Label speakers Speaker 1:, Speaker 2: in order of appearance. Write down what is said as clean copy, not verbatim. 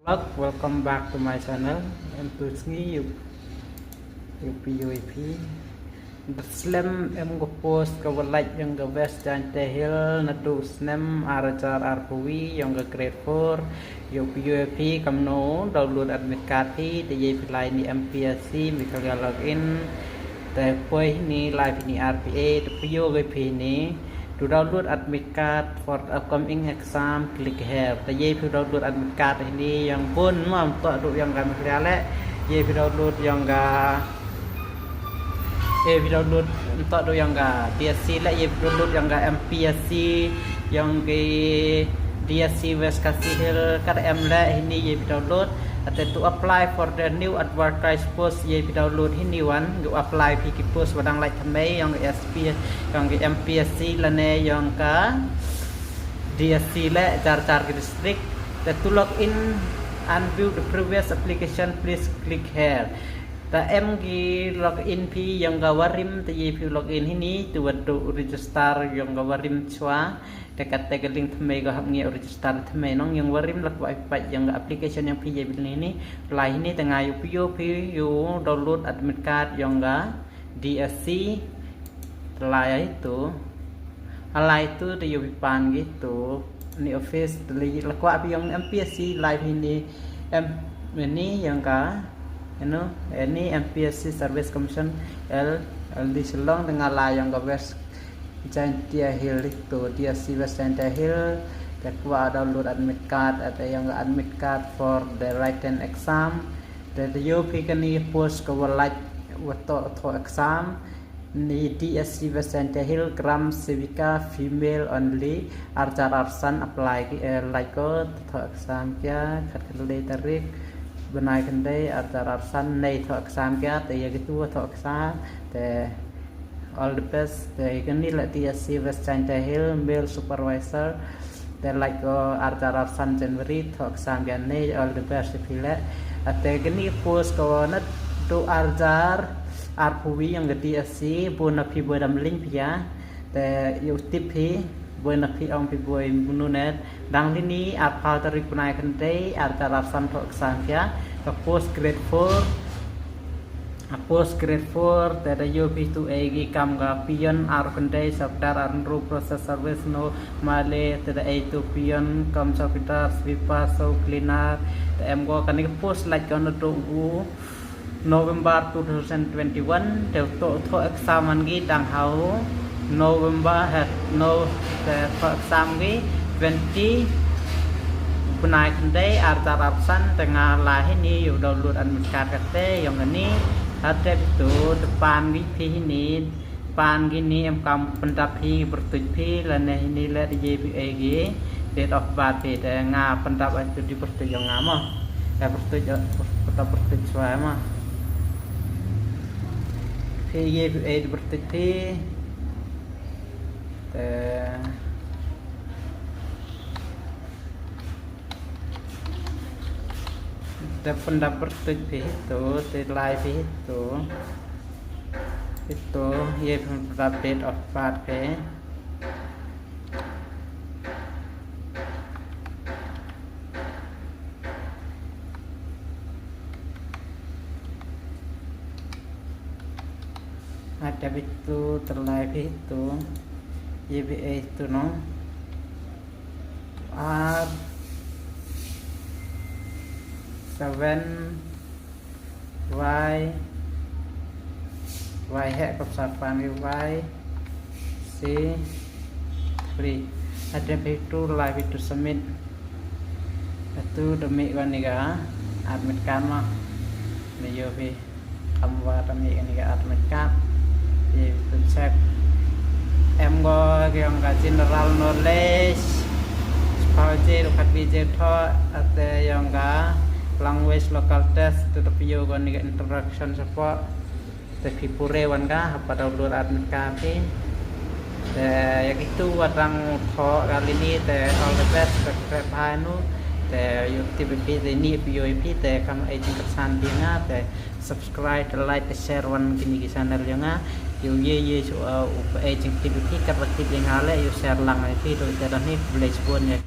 Speaker 1: Welcome back to my channel. Em tôi nghĩ UP the slim em go post ka like yang ga west dan tehil na tu snem arajar arpuwi yang ga grade 4 UP kamno download admit card thi te ye pilai ni MPSC mi ka login te poi ni live ni RPA te UP ni to download admit card for upcoming exam click here te ye download admit card ini yang pun mam to du yang ga material ye download yang ga download untuk do yang ga DSC lah ye download yang ga MPSC yang ke DSC West Kasihil kad M lah ini ye download atau to apply for the new advertise post ye download ini one go apply pi post wadang like thamai yang SP yang ke MPSC lah ne yang ka DSC lah car district to log in and view the previous application please click here ta em gi login pi yang gawarim ta ye pi login ini tu wadu register yang gawarim chwa dekat te link thmei ga hap nge register thmei nong yang warim lak wi pa yang application yang pi ye bil ini lai ini tengah yu download admit card yang ga DSC lai itu alai itu te yu pan gitu ni office li lak wa pi yang MPSC live ini ini yang ga ini MPSC Service Commission LD Selong dengan layang ke West Jantia Hill itu DSC West Jantia Hill kedua download admit card atau yang admit card for the written exam dan UP kan ni post ke like waktu exam ni DSC West Jantia Hill gram civica female only arjar arsan apply like ke exam kia kali tarik benai kendai arsan nei thọ exam kia te ye gitu thọ exam te all the best te kini la DSC West Jantia Hill male supervisor te like arsan January thọ exam kia nei all the best pile te kini post ko na to arjar arpuwi yang ke DSC pun api bodam link pia te yu tip hi buena pi ong pi boy mununet dang lini apal tari punai kendai arta rasan to exam ya ke post grade 4 tada UP tu egi kam ga pion ar kendai sabdar anru proses service no male tada itu pion kam sabdar sweeper so cleaner em go kan post like on to November 2021 to exam angi dang hau November exam ni 20 punai kendai arta rapsan tengah lah ini download admit card kate yang ini ada itu depan pi ini pan gini em kam pendapi bertujuh lana ini lah di JPAG date of birth de nga pendap itu di bertujuh yang ngama bertujuh suama JPA di bertujuh pendapat itu live itu ye update of part pe ada itu terlive itu YBA itu no R 7 Y hek kesapan Y C 3 ada itu live itu submit itu demi kan nika admit card mah ni yo pi kamu demi nika admit card itu cek em go yang ka general knowledge sebagai rukat biji tho atau yang ka language local test tetapi juga nih interaction support tapi pure wan ka apa download admit card yang itu wadang tho kali ini all the best subscribe hanu YouTube ini POP kamu agent kesan dia subscribe like share wan kini channel yang ye agent TV kat waktu yang ale you share lang itu dan ini boleh sebutnya